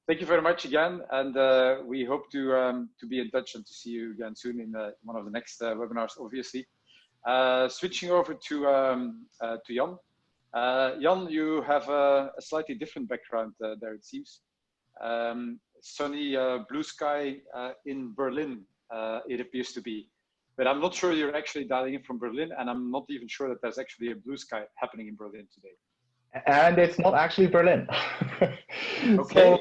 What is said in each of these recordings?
Thank you very much again, and we hope to be in touch and to see you again soon in one of the next webinars, obviously. Switching over to Jan. Jan, you have a slightly different background there, it seems. Sunny blue sky in Berlin, it appears to be. But I'm not sure you're actually dialing in from Berlin, and I'm not even sure that there's actually a blue sky happening in Berlin today. And it's not actually Berlin. Okay.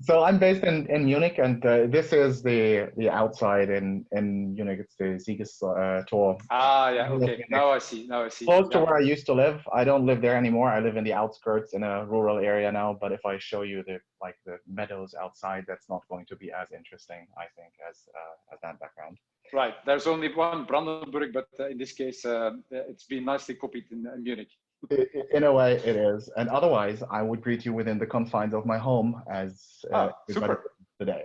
So I'm based in Munich, and this is the outside in Munich. It's the Siegestor. Ah, yeah. Okay. Now I see. Now I see. Close to where I used to live. I don't live there anymore. I live in the outskirts in a rural area now. But if I show you the meadows outside, that's not going to be as interesting, I think, as that background. Right. There's only one Brandenburg, but in this case, it's been nicely copied in Munich. In a way, it is. And otherwise, I would greet you within the confines of my home as super today.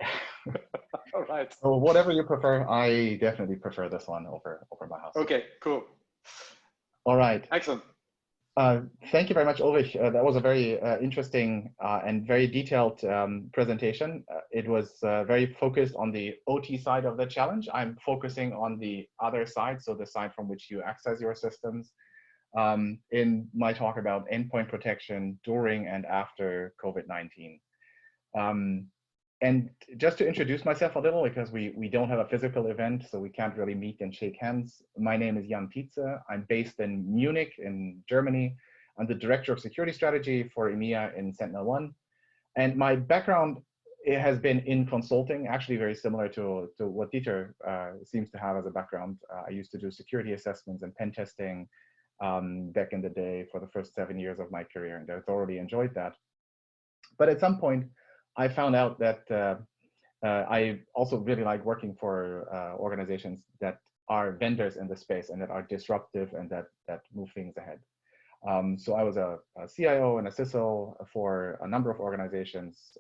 All right. So whatever you prefer, I definitely prefer this one over my house. Okay, cool. All right. Excellent. Thank you very much, Ulrich. That was a very interesting and very detailed presentation. It was very focused on the OT side of the challenge. I'm focusing on the other side, so the side from which you access your systems. In my talk about endpoint protection during and after COVID-19. And just to introduce myself a little, because we don't have a physical event, so we can't really meet and shake hands. My name is Jan Tietze. I'm based in Munich in Germany. I'm the Director of Security Strategy for EMEA in SentinelONE. And my background, it has been in consulting, actually very similar to what Dieter seems to have as a background. I used to do security assessments and pen testing back in the day for the first 7 years of my career, and I thoroughly enjoyed that. But at some point, I found out that I also really like working for organizations that are vendors in the space and that are disruptive and that move things ahead. So I was a CIO and a CISO for a number of organizations.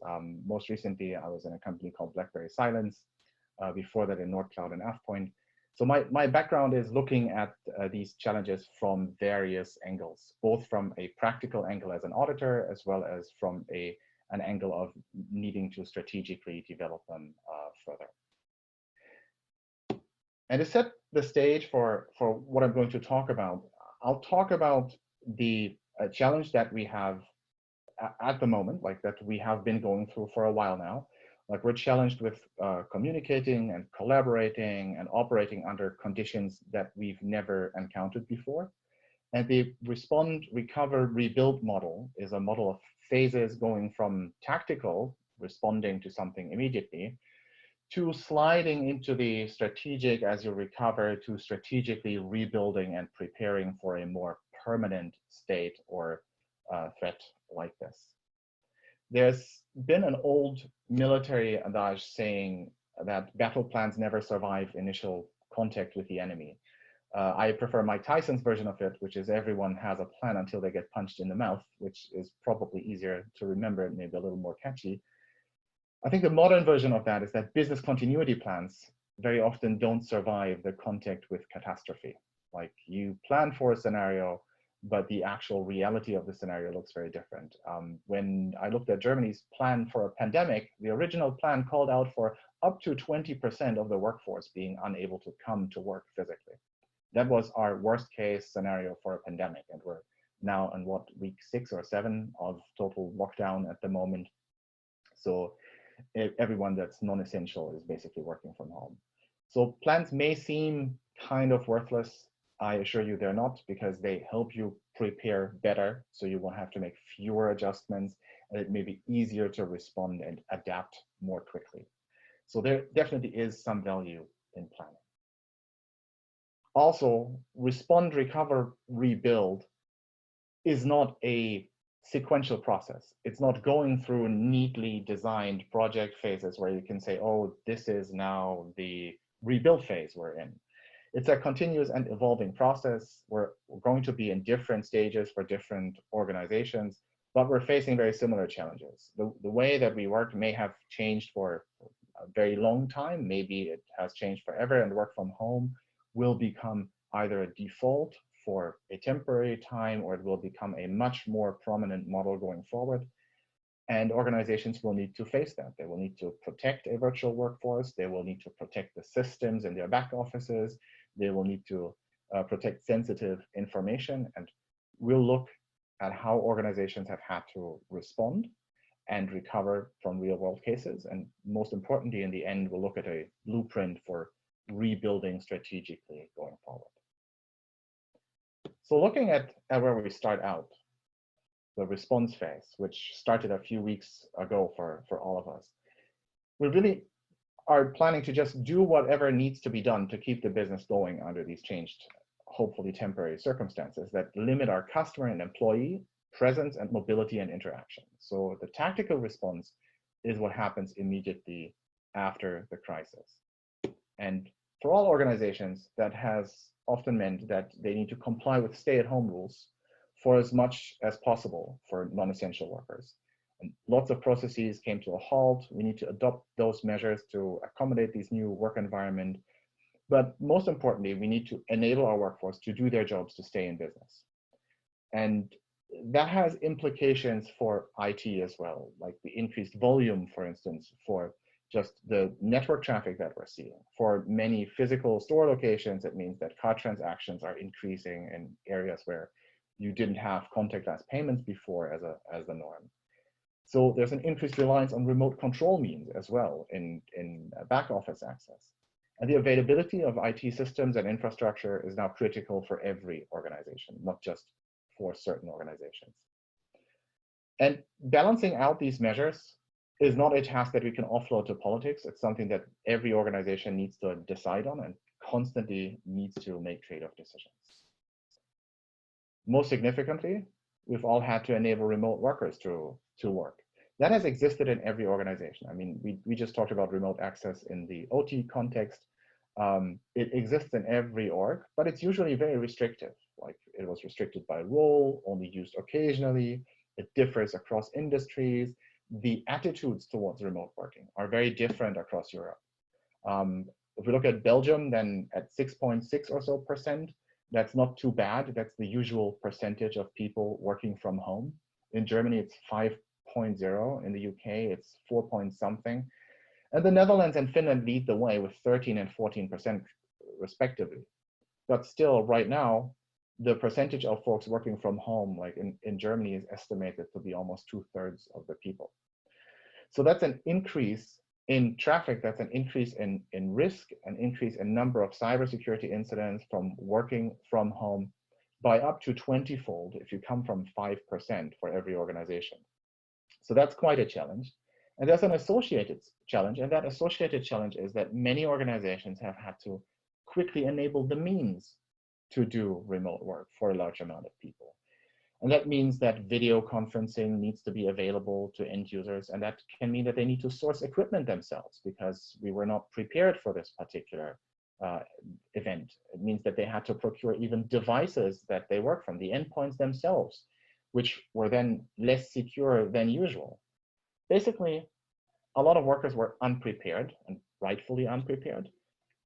Most recently, I was in a company called BlackBerry Silence. Before that, in Nordcloud and AvePoint. So my background is looking at these challenges from various angles, both from a practical angle as an auditor, as well as from an angle of needing to strategically develop them further. And to set the stage for what I'm going to talk about, I'll talk about the challenge that we have at the moment, like that we have been going through for a while now. Like we're challenged with communicating and collaborating and operating under conditions that we've never encountered before. And the respond, recover, rebuild model is a model of phases going from tactical, responding to something immediately, to sliding into the strategic as you recover, to strategically rebuilding and preparing for a more permanent state or threat like this. There's been an old military adage saying that battle plans never survive initial contact with the enemy. I prefer Mike Tyson's version of it, which is everyone has a plan until they get punched in the mouth, which is probably easier to remember, maybe a little more catchy. I think the modern version of that is that business continuity plans very often don't survive the contact with catastrophe. Like you plan for a scenario, but the actual reality of the scenario looks very different. When I looked at Germany's plan for a pandemic, the original plan called out for up to 20% of the workforce being unable to come to work physically. That was our worst case scenario for a pandemic. And we're now in what, week 6 or 7 of total lockdown at the moment. So everyone that's non-essential is basically working from home. So plans may seem kind of worthless. I assure you they're not, because they help you prepare better, so you won't have to make fewer adjustments, and it may be easier to respond and adapt more quickly. So there definitely is some value in planning. Also, respond, recover, rebuild is not a sequential process. It's not going through neatly designed project phases where you can say, oh, this is now the rebuild phase we're in. It's a continuous and evolving process. We're going to be in different stages for different organizations, but we're facing very similar challenges. The way that we work may have changed for a very long time. Maybe it has changed forever, and work from home will become either a default for a temporary time, or it will become a much more prominent model going forward. And organizations will need to face that. They will need to protect a virtual workforce. They will need to protect the systems in their back offices. They will need to protect sensitive information. And we'll look at how organizations have had to respond and recover from real world cases. And most importantly, in the end, we'll look at a blueprint for rebuilding strategically going forward. So looking at where we start out, the response phase, which started a few weeks ago for all of us, we really are planning to just do whatever needs to be done to keep the business going under these changed, hopefully temporary circumstances that limit our customer and employee presence and mobility and interaction. So the tactical response is what happens immediately after the crisis. And for all organizations, that has often meant that they need to comply with stay-at-home rules for as much as possible for non-essential workers. And lots of processes came to a halt. We need to adopt those measures to accommodate these new work environment. But most importantly, we need to enable our workforce to do their jobs to stay in business. And that has implications for IT as well, like the increased volume, for instance, for just the network traffic that we're seeing. For many physical store locations, it means that card transactions are increasing in areas where you didn't have contactless payments before as the norm. So there's an increased reliance on remote control means as well in back office access. And the availability of IT systems and infrastructure is now critical for every organization, not just for certain organizations. And balancing out these measures is not a task that we can offload to politics. It's something that every organization needs to decide on and constantly needs to make trade-off decisions. Most significantly, we've all had to enable remote workers to work. That has existed in every organization. I mean, we just talked about remote access in the OT context. It exists in every org, but it's usually very restrictive. Like it was restricted by role, only used occasionally. It differs across industries. The attitudes towards remote working are very different across Europe. If we look at Belgium, then at 6.6% or so, that's not too bad. That's the usual percentage of people working from home. In Germany, it's 5.0. In the UK, it's 4 point something. And the Netherlands and Finland lead the way with 13 and 14% respectively. But still, right now, the percentage of folks working from home, like in Germany, is estimated to be almost 2/3 of the people. So that's an increase in traffic, that's an increase in risk, an increase in number of cybersecurity incidents from working from home by up to 20-fold if you come from 5% for every organization. So that's quite a challenge. And there's an associated challenge, and that associated challenge is that many organizations have had to quickly enable the means to do remote work for a large amount of people. And that means that video conferencing needs to be available to end users, and that can mean that they need to source equipment themselves because we were not prepared for this particular event. It means that they had to procure even devices that they work from, the endpoints themselves, which were then less secure than usual. Basically, a lot of workers were unprepared, and rightfully unprepared.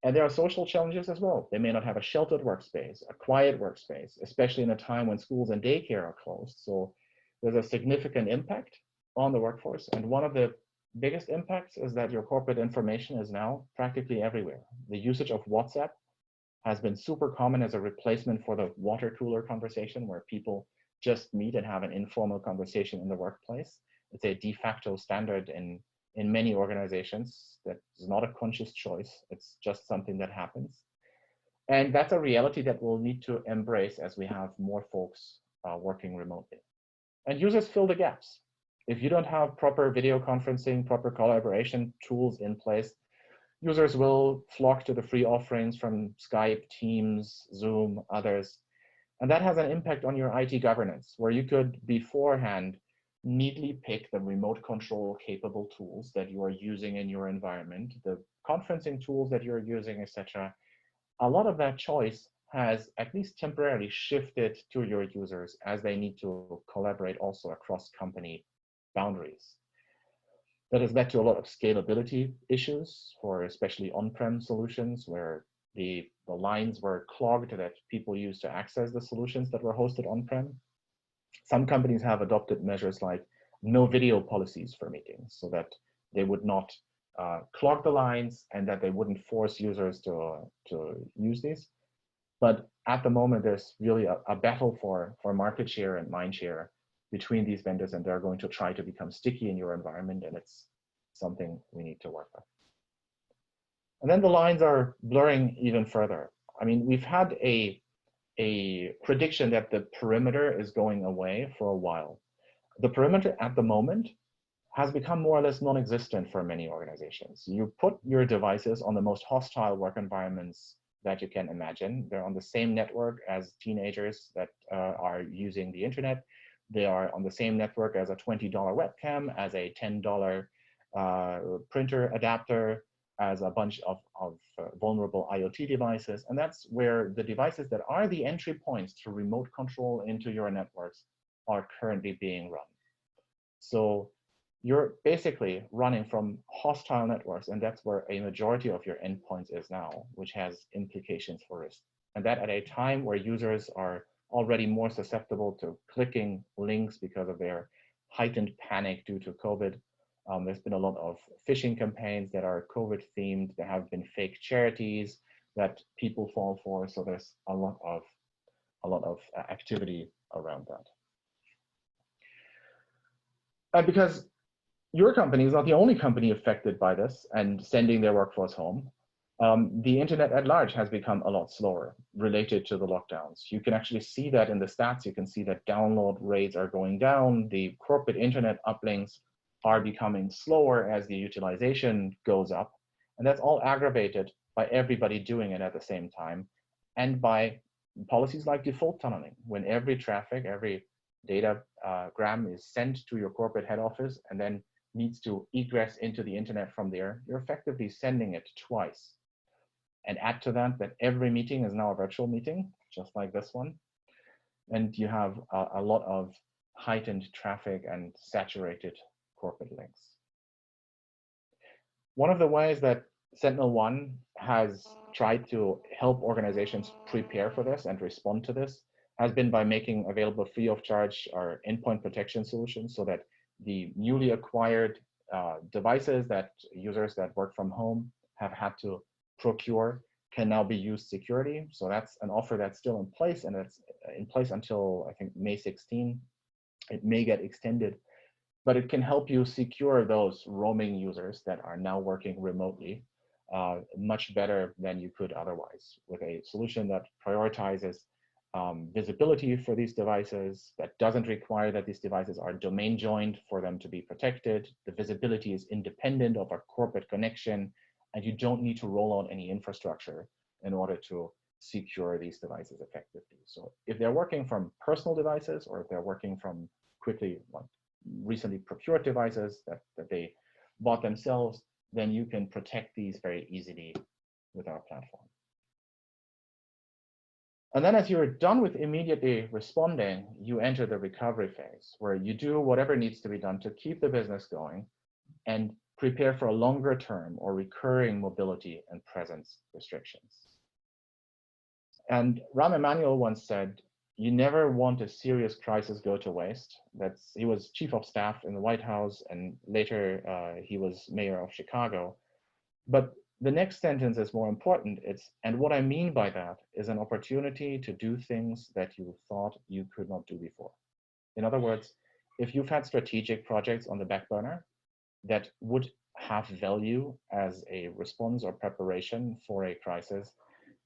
And there are social challenges as well. They may not have a sheltered workspace, a quiet workspace, especially in a time when schools and daycare are closed. So there's a significant impact on the workforce. And one of the biggest impacts is that your corporate information is now practically everywhere. The usage of WhatsApp has been super common as a replacement for the water cooler conversation where people just meet and have an informal conversation in the workplace. It's a de facto standard in many organizations. That is not a conscious choice. It's just something that happens. And that's a reality that we'll need to embrace as we have more folks working remotely. And users fill the gaps. If you don't have proper video conferencing, proper collaboration tools in place, users will flock to the free offerings from Skype, Teams, Zoom, others. And that has an impact on your IT governance, where you could beforehand neatly pick the remote control capable tools that you are using in your environment, the conferencing tools that you're using, etc. A lot of that choice has at least temporarily shifted to your users as they need to collaborate also across company boundaries. That has led to a lot of scalability issues for especially on-prem solutions where the lines were clogged that people used to access the solutions that were hosted on-prem. Some companies have adopted measures like no video policies for meetings, so that they would not clog the lines and that they wouldn't force users to use these. But at the moment, there's really a battle for market share and mind share between these vendors, and they're going to try to become sticky in your environment, and it's something we need to work with. And then the lines are blurring even further. I mean, we've had a prediction that the perimeter is going away for a while. The perimeter at the moment has become more or less non-existent for many organizations. You put your devices on the most hostile work environments that you can imagine. They're on the same network as teenagers that are using the internet. They are on the same network as a $20 webcam, as a $10 printer adapter, as a bunch of vulnerable IoT devices. And that's where the devices that are the entry points to remote control into your networks are currently being run. So you're basically running from hostile networks, and that's where a majority of your endpoints is now, which has implications for risk. And that at a time where users are already more susceptible to clicking links because of their heightened panic due to COVID. There's been a lot of phishing campaigns that are COVID themed. There have been fake charities that people fall for. So there's a lot of activity around that. And because your company is not the only company affected by this and sending their workforce home, the internet at large has become a lot slower related to the lockdowns. You can actually see that in the stats. You can see that download rates are going down. The corporate internet uplinks are becoming slower as the utilization goes up. And that's all aggravated by everybody doing it at the same time, and by policies like default tunneling. When every traffic, every data gram is sent to your corporate head office and then needs to egress into the internet from there, you're effectively sending it twice. And add to that every meeting is now a virtual meeting, just like this one. And you have a lot of heightened traffic and saturated corporate links. One of the ways that SentinelONE has tried to help organizations prepare for this and respond to this has been by making available free of charge our endpoint protection solutions, so that the newly acquired devices that users that work from home have had to procure can now be used securely. So that's an offer that's still in place, and it's in place until I think May 16. It may get extended, but it can help you secure those roaming users that are now working remotely much better than you could otherwise, with a solution that prioritizes visibility for these devices, that doesn't require that these devices are domain joined for them to be protected. The visibility is independent of a corporate connection, and you don't need to roll out any infrastructure in order to secure these devices effectively. So if they're working from personal devices, or if they're working from recently procured devices that they bought themselves, then you can protect these very easily with our platform. And then as you're done with immediately responding, you enter the recovery phase, where you do whatever needs to be done to keep the business going and prepare for a longer term or recurring mobility and presence restrictions. And Rahm Emanuel once said, "You never want a serious crisis go to waste." He was chief of staff in the White House, and later he was mayor of Chicago. But the next sentence is more important. And what I mean by that is an opportunity to do things that you thought you could not do before. In other words, if you've had strategic projects on the back burner that would have value as a response or preparation for a crisis,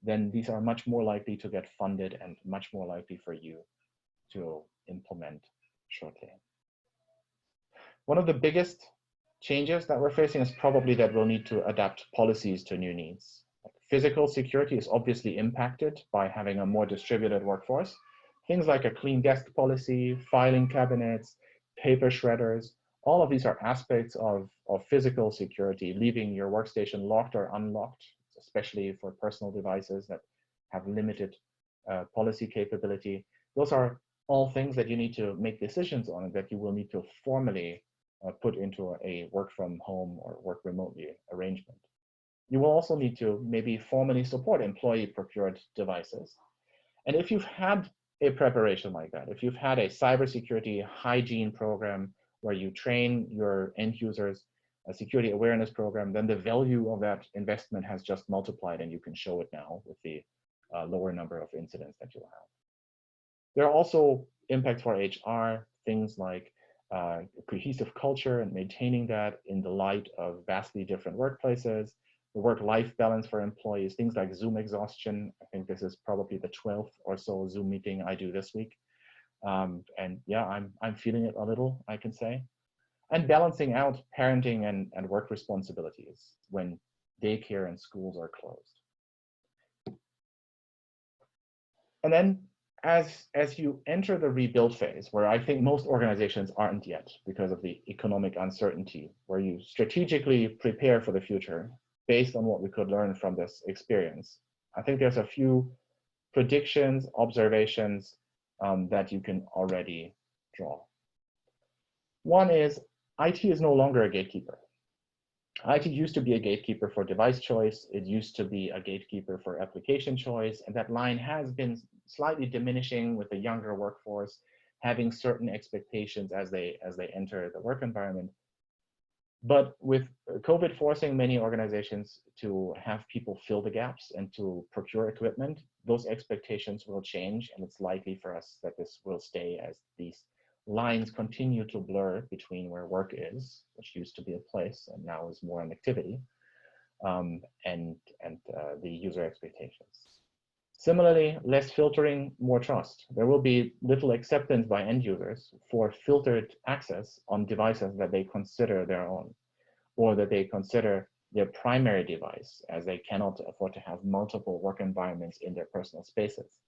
then these are much more likely to get funded and much more likely for you to implement shortly. One of the biggest changes that we're facing is probably that we'll need to adapt policies to new needs. Physical security is obviously impacted by having a more distributed workforce. Things like a clean desk policy, filing cabinets, paper shredders, all of these are aspects of physical security, leaving your workstation locked or unlocked, especially for personal devices that have limited policy capability. Those are all things that you need to make decisions on and that you will need to formally put into a work from home or work remotely arrangement. You will also need to maybe formally support employee procured devices. And if you've had a preparation like that, if you've had a cybersecurity hygiene program where you train your end users a security awareness program, then the value of that investment has just multiplied, and you can show it now with the lower number of incidents that you'll have. There are also impacts for HR, things like cohesive culture and maintaining that in the light of vastly different workplaces, the work-life balance for employees, things like Zoom exhaustion. I think this is probably the 12th or so Zoom meeting I do this week. And yeah, I'm feeling it a little, I can say. And balancing out parenting and work responsibilities when daycare and schools are closed. And then as you enter the rebuild phase, where I think most organizations aren't yet because of the economic uncertainty, where you strategically prepare for the future based on what we could learn from this experience, I think there's a few predictions, observations that you can already draw. One is IT is no longer a gatekeeper. IT used to be a gatekeeper for device choice. It used to be a gatekeeper for application choice. And that line has been slightly diminishing with the younger workforce having certain expectations as they enter the work environment. But with COVID forcing many organizations to have people fill the gaps and to procure equipment, those expectations will change. And it's likely for us that this will stay as these lines continue to blur between where work is, which used to be a place and now is more an activity, and the user expectations. Similarly, less filtering, more trust. There will be little acceptance by end users for filtered access on devices that they consider their own, or that they consider their primary device, as they cannot afford to have multiple work environments in their personal spaces.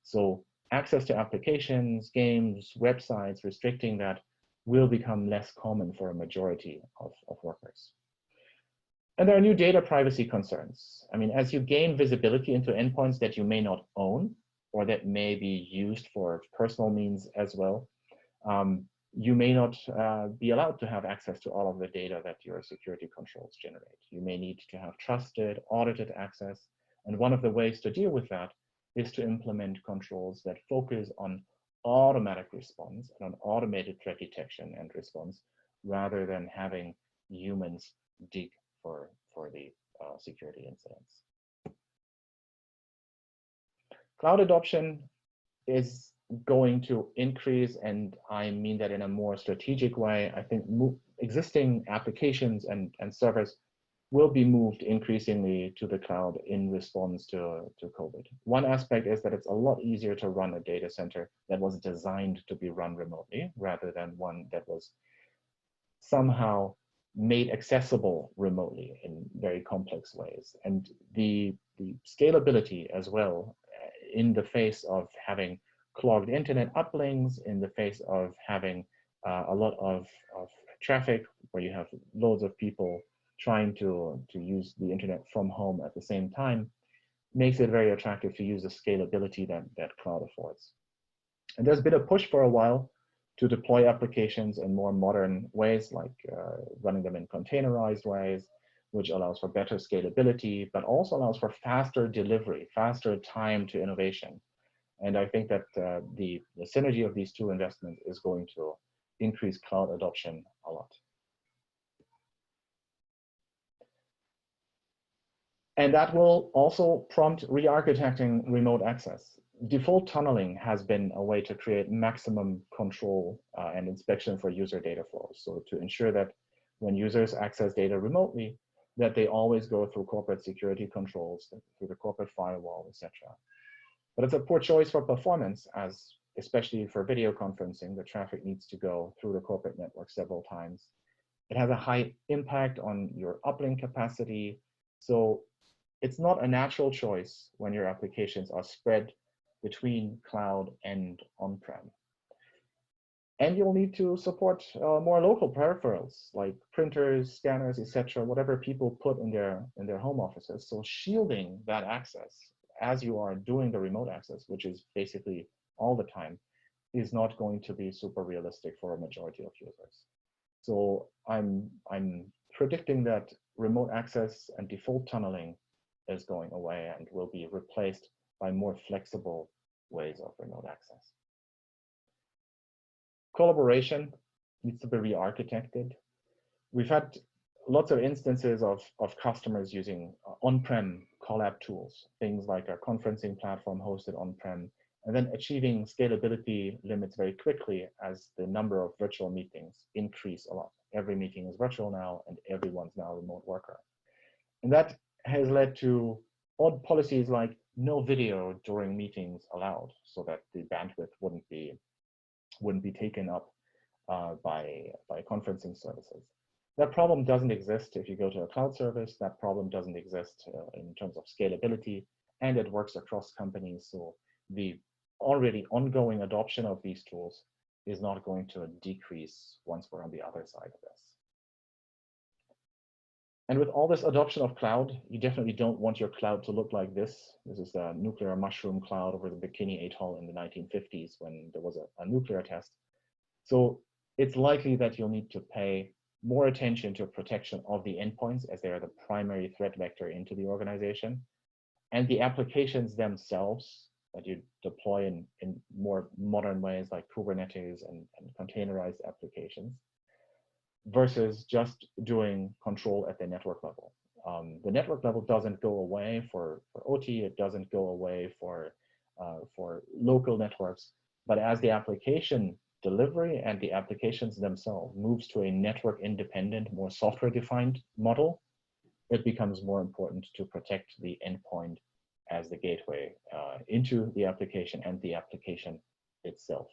So access to applications, games, websites, restricting that will become less common for a majority of workers. And there are new data privacy concerns. I mean, as you gain visibility into endpoints that you may not own or that may be used for personal means as well, you may not be allowed to have access to all of the data that your security controls generate. You may need to have trusted, audited access. And one of the ways to deal with that is to implement controls that focus on automatic response and on automated threat detection and response, rather than having humans dig for the security incidents. Cloud adoption is going to increase, and I mean that in a more strategic way. I think existing applications and servers will be moved increasingly to the cloud in response to COVID. One aspect is that it's a lot easier to run a data center that was designed to be run remotely, rather than one that was somehow made accessible remotely in very complex ways. And the scalability as well, in the face of having clogged internet uplinks, in the face of having a lot of traffic where you have loads of people trying to use the internet from home at the same time, makes it very attractive to use the scalability that cloud affords. And there's been a push for a while to deploy applications in more modern ways, like running them in containerized ways, which allows for better scalability, but also allows for faster delivery, faster time to innovation. And I think that the synergy of these two investments is going to increase cloud adoption a lot. And that will also prompt re-architecting remote access. Default tunneling has been a way to create maximum control and inspection for user data flows. So to ensure that when users access data remotely, that they always go through corporate security controls, through the corporate firewall, etc. But it's a poor choice for performance, as especially for video conferencing, the traffic needs to go through the corporate network several times. It has a high impact on your uplink capacity. So it's not a natural choice when your applications are spread between cloud and on-prem. And you'll need to support more local peripherals like printers, scanners, etc., whatever people put in their home offices. So shielding that access as you are doing the remote access, which is basically all the time, is not going to be super realistic for a majority of users. So I'm predicting that remote access and default tunneling is going away and will be replaced by more flexible ways of remote access. Collaboration needs to be re-architected. We've had lots of instances of customers using on-prem collab tools, things like a conferencing platform hosted on-prem, and then achieving scalability limits very quickly as the number of virtual meetings increase a lot. Every meeting is virtual now, and everyone's now a remote worker. And that has led to odd policies like no video during meetings allowed, so that the bandwidth wouldn't be taken up by conferencing services. That problem doesn't exist if you go to a cloud service. That problem doesn't exist in terms of scalability, and it works across companies. So the already ongoing adoption of these tools is not going to decrease once we're on the other side of this. And with all this adoption of cloud, you definitely don't want your cloud to look like this. This is the nuclear mushroom cloud over the Bikini Atoll in the 1950s when there was a nuclear test. So it's likely that you'll need to pay more attention to protection of the endpoints, as they are the primary threat vector into the organization, and the applications themselves that you deploy in more modern ways like Kubernetes and containerized applications, versus just doing control at the network level. The network level doesn't go away for OT, it doesn't go away for local networks, but as the application delivery and the applications themselves moves to a network independent, more software defined model, it becomes more important to protect the endpoint as the gateway into the application and the application itself.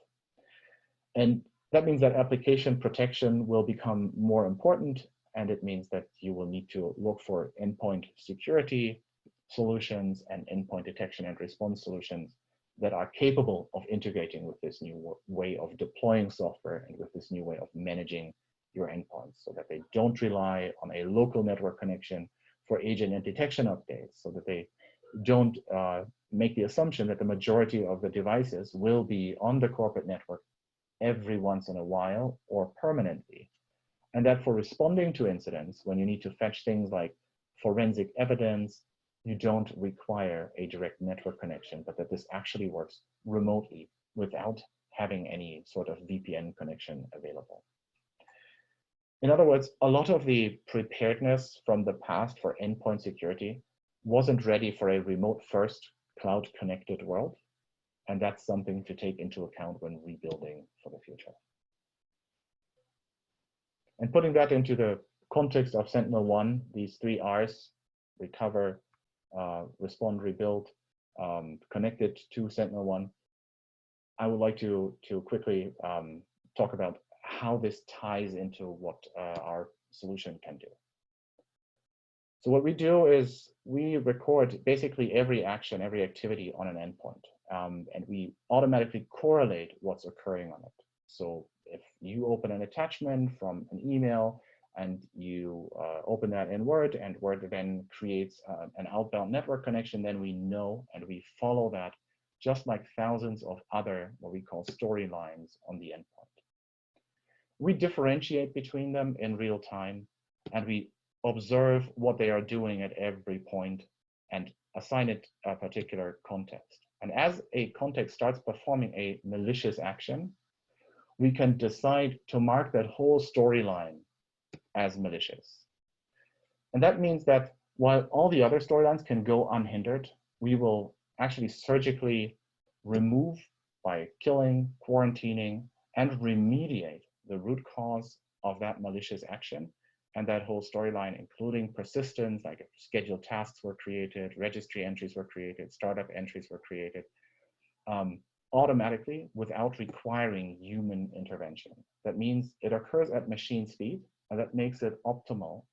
And that means that application protection will become more important, and it means that you will need to look for endpoint security solutions and endpoint detection and response solutions that are capable of integrating with this new way of deploying software and with this new way of managing your endpoints, so that they don't rely on a local network connection for agent and detection updates, so that they don't make the assumption that the majority of the devices will be on the corporate network every once in a while or permanently. And that for responding to incidents, when you need to fetch things like forensic evidence, you don't require a direct network connection, but that this actually works remotely without having any sort of VPN connection available. In other words, a lot of the preparedness from the past for endpoint security wasn't ready for a remote first cloud connected world. And that's something to take into account when rebuilding for the future. And putting that into the context of SentinelONE, these 3 R's, recover, respond, rebuild, connected to SentinelONE, I would like to quickly talk about how this ties into what our solution can do. So what we do is we record basically every action, every activity on an endpoint, and we automatically correlate what's occurring on it. So if you open an attachment from an email and you open that in Word, and Word then creates an outbound network connection, then we know and we follow that, just like thousands of other what we call storylines on the endpoint. We differentiate between them in real time, and we observe what they are doing at every point and assign it a particular context. And as a context starts performing a malicious action, we can decide to mark that whole storyline as malicious. And that means that while all the other storylines can go unhindered, we will actually surgically remove by killing, quarantining, and remediate the root cause of that malicious action. And that whole storyline, including persistence, like if scheduled tasks were created, registry entries were created, startup entries were created, automatically without requiring human intervention. That means it occurs at machine speed, and that makes it optimal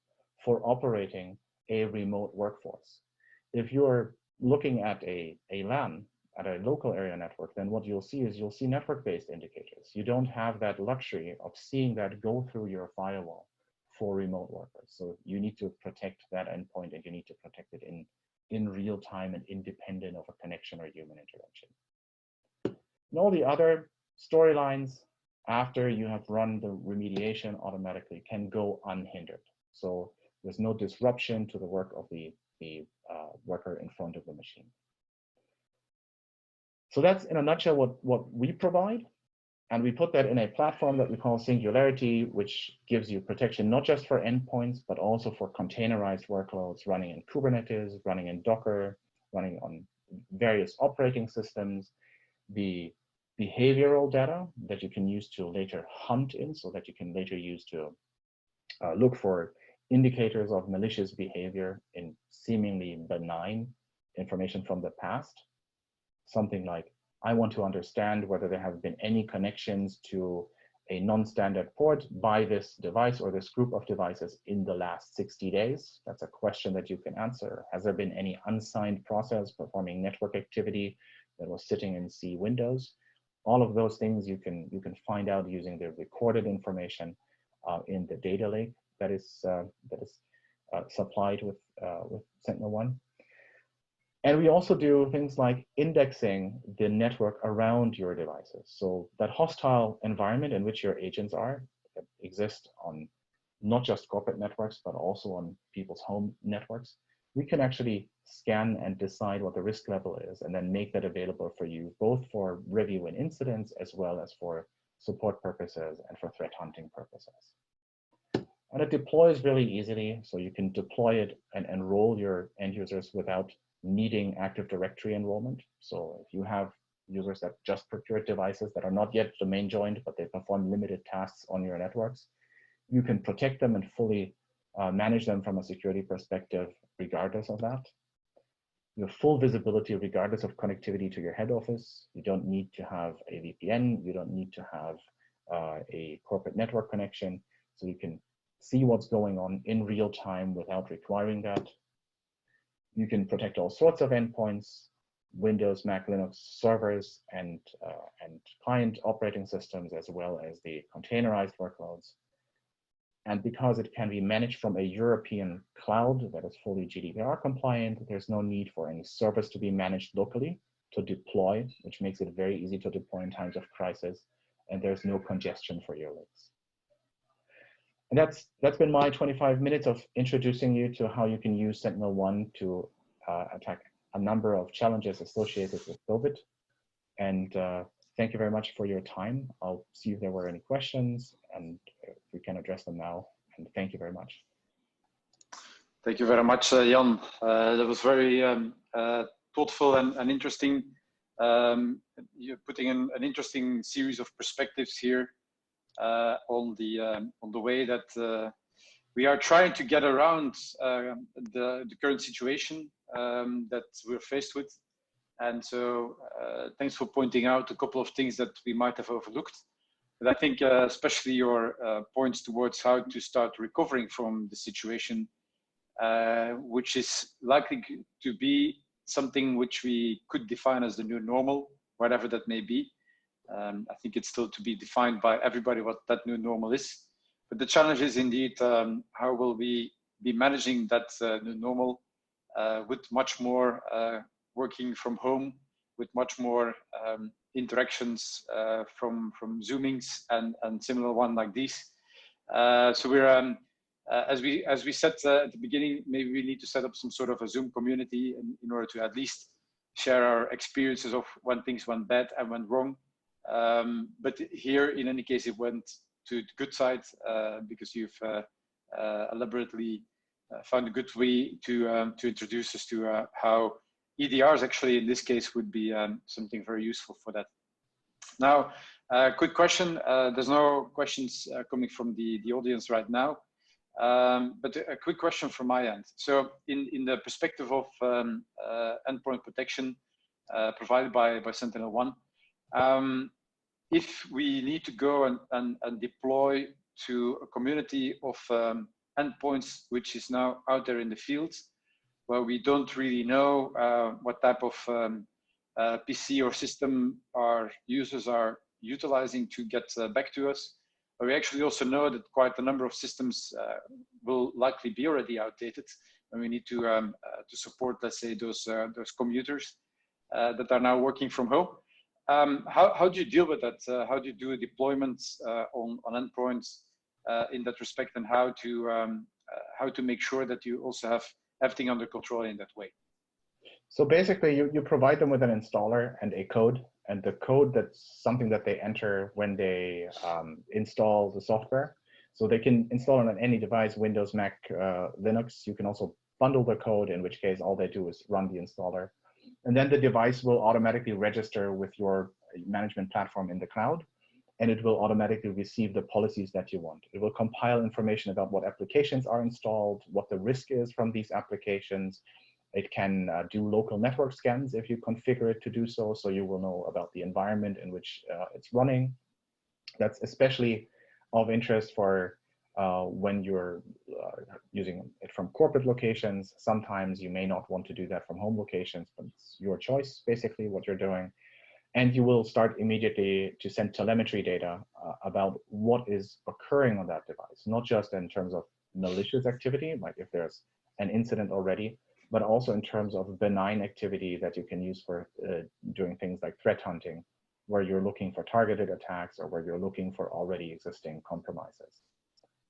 for operating a remote workforce. If you're looking at a LAN, at a local area network, then what you'll see is you'll see network-based indicators. You don't have that luxury of seeing that go through your firewall for remote workers. So you need to protect that endpoint, and you need to protect it in real time and independent of a connection or human intervention. And all the other storylines after you have run the remediation automatically can go unhindered. So there's no disruption to the work of the worker in front of the machine. So that's in a nutshell what we provide. And we put that in a platform that we call Singularity, which gives you protection not just for endpoints, but also for containerized workloads running in Kubernetes, running in Docker, running on various operating systems, the behavioral data that you can use to later hunt in, so that you can later use to look for indicators of malicious behavior in seemingly benign information from the past. Something like, I want to understand whether there have been any connections to a non-standard port by this device or this group of devices in the last 60 days. That's a question that you can answer. Has there been any unsigned process performing network activity that was sitting in C windows? All of those things you can find out using the recorded information in the data lake that is supplied with SentinelONE. And we also do things like indexing the network around your devices. So that hostile environment in which your agents are exist on not just corporate networks, but also on people's home networks. We can actually scan and decide what the risk level is and then make that available for you, both for review and incidents, as well as for support purposes and for threat hunting purposes. And it deploys really easily. So you can deploy it and enroll your end users without needing Active Directory enrollment. So if you have users that just procure devices that are not yet domain joined, but they perform limited tasks on your networks, you can protect them and fully manage them from a security perspective, regardless of that. You have full visibility regardless of connectivity to your head office. You don't need to have a VPN. You don't need to have a corporate network connection. So you can see what's going on in real time without requiring that. You can protect all sorts of endpoints, Windows, Mac, Linux servers, and client operating systems, as well as the containerized workloads. And because it can be managed from a European cloud that is fully GDPR compliant, there's no need for any service to be managed locally to deploy, which makes it very easy to deploy in times of crisis, and there's no congestion for your links. And that's been my 25 minutes of introducing you to how you can use SentinelONE to attack a number of challenges associated with COVID. And thank you very much for your time. I'll see if there were any questions and we can address them now. And thank you very much. Thank you very much, Jan. That was very thoughtful and interesting. You're putting in an interesting series of perspectives here on the way that we are trying to get around the current situation that we're faced with. And so thanks for pointing out a couple of things that we might have overlooked. But I think especially your points towards how to start recovering from the situation, which is likely to be something which we could define as the new normal, whatever that may be. I think it's still to be defined by everybody what that new normal is. But the challenge is indeed how will we be managing that new normal with much more working from home, with much more interactions from Zoomings and similar one like these. So we're as we said at the beginning, maybe we need to set up some sort of a Zoom community in order to at least share our experiences of when things went bad and went wrong. But here, in any case, it went to the good side because you've elaborately found a good way to introduce us to how EDRs actually in this case would be something very useful for that. Now, quick question. There's no questions coming from the audience right now, but a quick question from my end. So in the perspective of endpoint protection provided by SentinelONE, if we need to go and deploy to a community of endpoints which is now out there in the field, where we don't really know what type of PC or system our users are utilizing to get back to us. But we actually also know that quite a number of systems will likely be already outdated, and we need to support, let's say, those commuters that are now working from home. How do you deal with that? How do you do deployments on endpoints in that respect, and how to make sure that you also have everything under control in that way? So basically, you provide them with an installer and a code, and the code, that's something that they enter when they install the software. So they can install it on any device, Windows, Mac, Linux. You can also bundle the code, in which case all they do is run the installer. And then the device will automatically register with your management platform in the cloud, and it will automatically receive the policies that you want. It will compile information about what applications are installed, what the risk is from these applications. It can do local network scans if you configure it to do so, so you will know about the environment in which it's running. That's especially of interest for when you're using it from corporate locations. Sometimes you may not want to do that from home locations, but it's your choice, basically, what you're doing. And you will start immediately to send telemetry data about what is occurring on that device, not just in terms of malicious activity, like if there's an incident already, but also in terms of benign activity that you can use for doing things like threat hunting, where you're looking for targeted attacks or where you're looking for already existing compromises.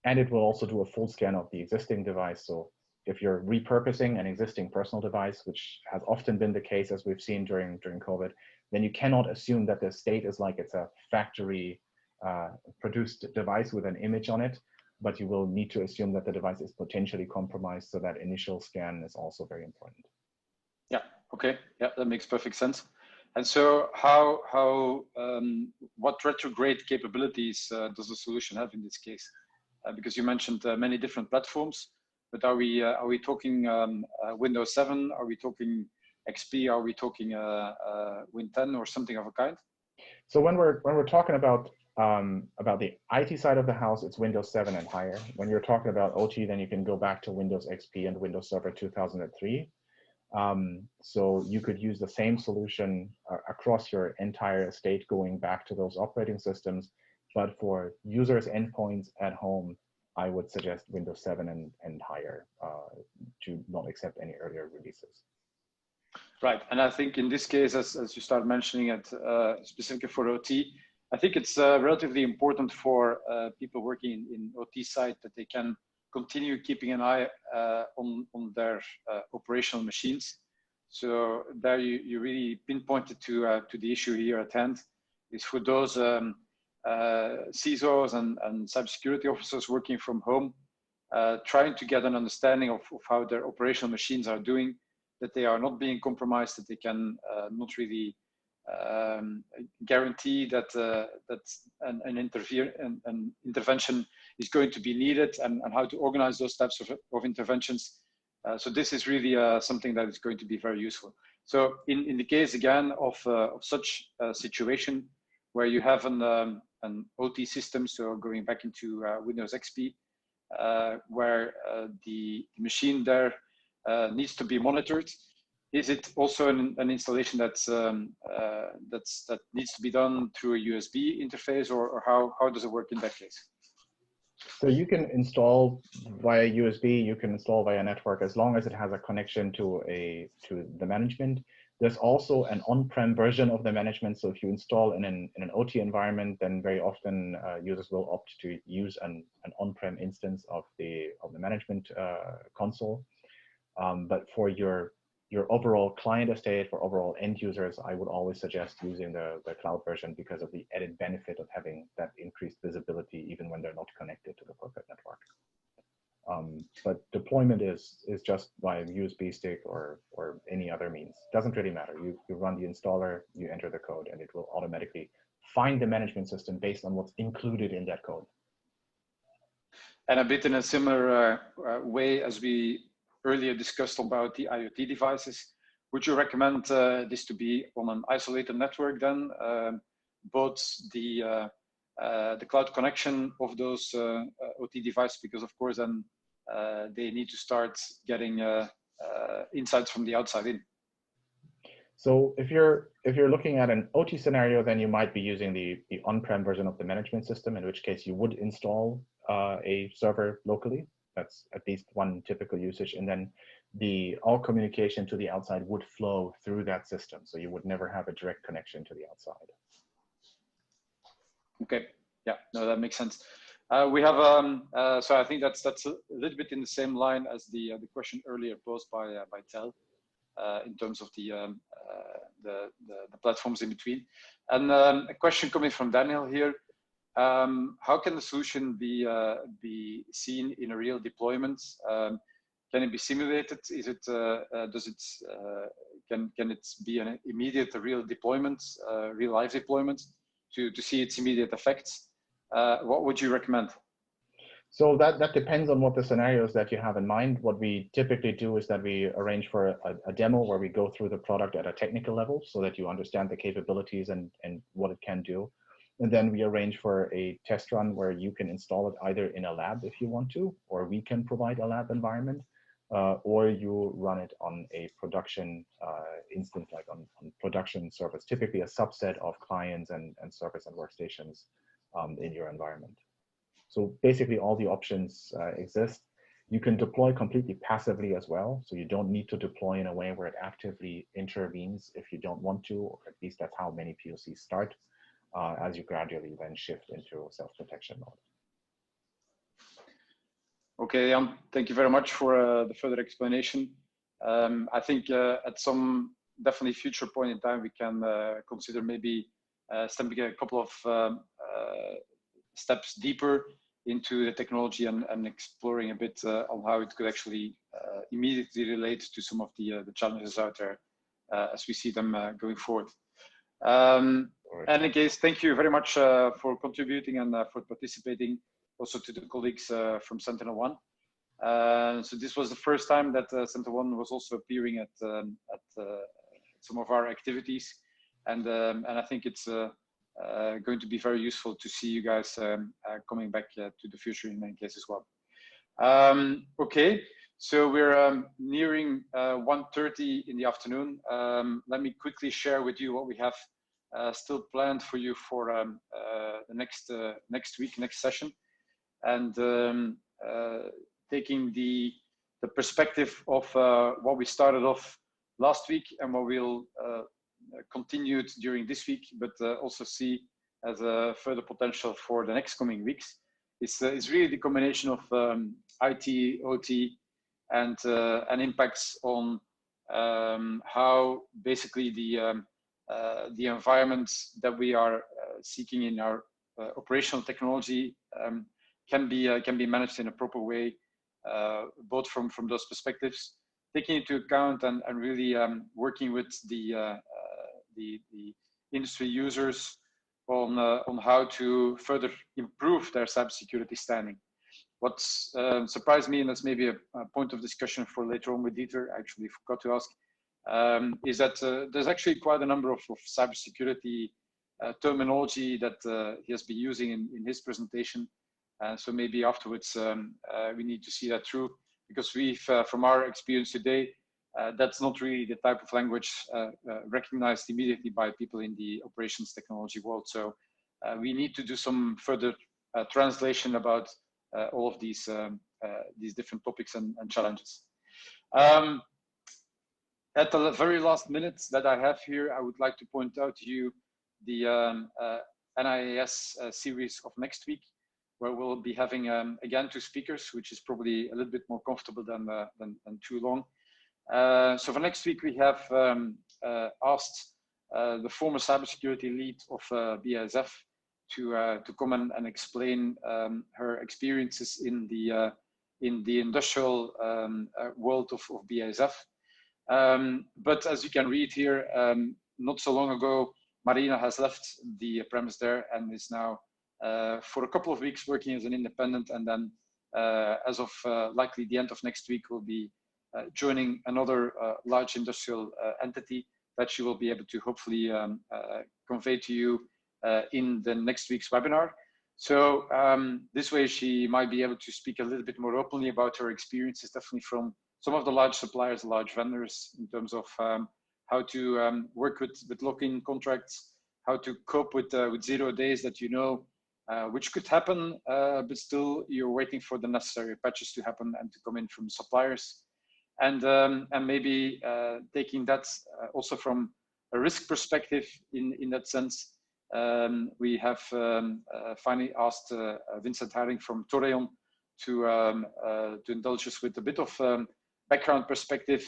And it will also do a full scan of the existing device. So if you're repurposing an existing personal device, which has often been the case as we've seen during COVID, then you cannot assume that the state is like it's a factory produced device with an image on it, but you will need to assume that the device is potentially compromised. So that initial scan is also very important. Yeah, okay, yeah, that makes perfect sense. And so what retrograde capabilities does the solution have in this case? Because you mentioned many different platforms, but are we talking Windows 7? Are we talking XP? Are we talking Win 10 or something of a kind? So when we're talking about the IT side of the house, it's Windows 7 and higher. When you're talking about OT, then you can go back to Windows XP and Windows Server 2003. So you could use the same solution across your entire estate, going back to those operating systems. But for users' endpoints at home, I would suggest Windows 7 and higher to not accept any earlier releases. Right, and I think in this case, as you start mentioning it, specifically for OT, I think it's relatively important for people working in OT side that they can continue keeping an eye on their operational machines. So there you really pinpointed to the issue here at hand, is for those CISOs and cybersecurity officers working from home, trying to get an understanding of how their operational machines are doing, that they are not being compromised, that they can not really guarantee that an intervention is going to be needed, and how to organize those types of interventions. So this is really something that is going to be very useful. So in the case again of such a situation where you have an OT system, so going back into Windows XP, where the machine there needs to be monitored, is it also an installation that needs to be done through a USB interface, or how does it work in that case? So you can install via USB, you can install via network, as long as it has a connection to the management. There's also an on-prem version of the management. So if you install in an OT environment, then very often users will opt to use an on-prem instance of the management console. But for your overall client estate, for overall end users, I would always suggest using the cloud version because of the added benefit of having that increased visibility even when they're not connected to the corporate network. But deployment is just via USB stick or any other means. Doesn't really matter. You run the installer, you enter the code, and it will automatically find the management system based on what's included in that code. And a bit in a similar way as we earlier discussed about the IoT devices, would you recommend this to be on an isolated network then, both the cloud connection of those OT devices, because of course then they need to start getting insights from the outside in? So if you're looking at an OT scenario, then you might be using the on-prem version of the management system, in which case you would install a server locally. That's at least one typical usage. And then all communication to the outside would flow through that system. So you would never have a direct connection to the outside. Okay, yeah, no, that makes sense. We have, so I think that's a little bit in the same line as the question earlier posed by Tel. in terms of the platforms in between. And a question coming from Daniel here. How can the solution be seen in a real deployment? Can it be simulated? Is it can it be an immediate real deployment, real life deployment to see its immediate effects? What would you recommend? So that depends on what the scenarios that you have in mind. What we typically do is that we arrange for a demo where we go through the product at a technical level so that you understand the capabilities and what it can do. And then we arrange for a test run where you can install it either in a lab if you want to, or we can provide a lab environment, or you run it on a production instance, like on production servers, typically a subset of clients and servers and workstations in your environment. So basically all the options exist. You can deploy completely passively as well. So you don't need to deploy in a way where it actively intervenes if you don't want to, or at least that's how many POCs start, as you gradually then shift into self-protection mode. Okay, Jan, thank you very much for the further explanation. I think at some definitely future point in time, we can consider maybe stepping a couple of steps deeper into the technology and exploring a bit on how it could actually immediately relate to some of the challenges out there as we see them going forward. In any case, thank you very much for contributing and for participating, also to the colleagues from SentinelONE. So this was the first time that SentinelONE was also appearing at some of our activities, and I think it's going to be very useful to see you guys coming back to the future in many cases as well. Okay, so we're nearing 1:30 in the afternoon. Let me quickly share with you what we have still planned for you for the next week, next session, and taking the perspective of what we started off last week and what we'll continue during this week, but also see as a further potential for the next coming weeks. It's really the combination of IT, OT, and impacts on how basically the environments that we are seeking in our operational technology can be managed in a proper way, both from those perspectives, taking into account and really working with the industry users on how to further improve their cybersecurity standing. What's surprised me, and that's maybe a point of discussion for later on with Dieter, I actually forgot to ask, is that there's actually quite a number of cybersecurity terminology that he has been using in his presentation. So maybe afterwards we need to see that through, because we've, from our experience today, that's not really the type of language recognized immediately by people in the operations technology world. So we need to do some further translation about all of these different topics and challenges. At the very last minute that I have here, I would like to point out to you the N-IAS series of next week, where we'll be having again 2 speakers, which is probably a little bit more comfortable than too long. So for next week, we have asked the former cybersecurity lead of BASF to come and explain her experiences in the industrial world of BASF. But as you can read here, not so long ago, Marina has left the premise there and is now for a couple of weeks working as an independent, and then as of likely the end of next week will be joining another large industrial entity that she will be able to hopefully convey to you in the next week's webinar. So this way she might be able to speak a little bit more openly about her experiences, definitely from some of the large suppliers, large vendors, in terms of how to work with lock-in contracts, how to cope with 0 days that you know which could happen, but still you're waiting for the necessary patches to happen and to come in from suppliers. And maybe taking that also from a risk perspective in that sense, we have finally asked Vincent Haring from Toreon to indulge us with a bit of background perspective,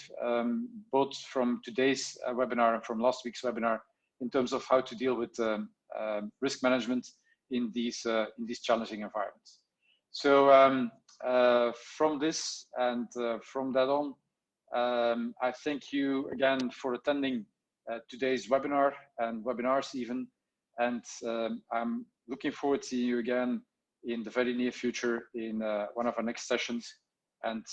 both from today's webinar and from last week's webinar, in terms of how to deal with risk management in these challenging environments. So from this and from that on, I thank you again for attending today's webinar and webinars even, and I'm looking forward to seeing you again in the very near future in one of our next sessions, and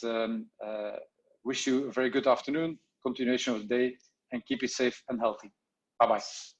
wish you a very good afternoon, continuation of the day, and keep it safe and healthy. Bye-bye.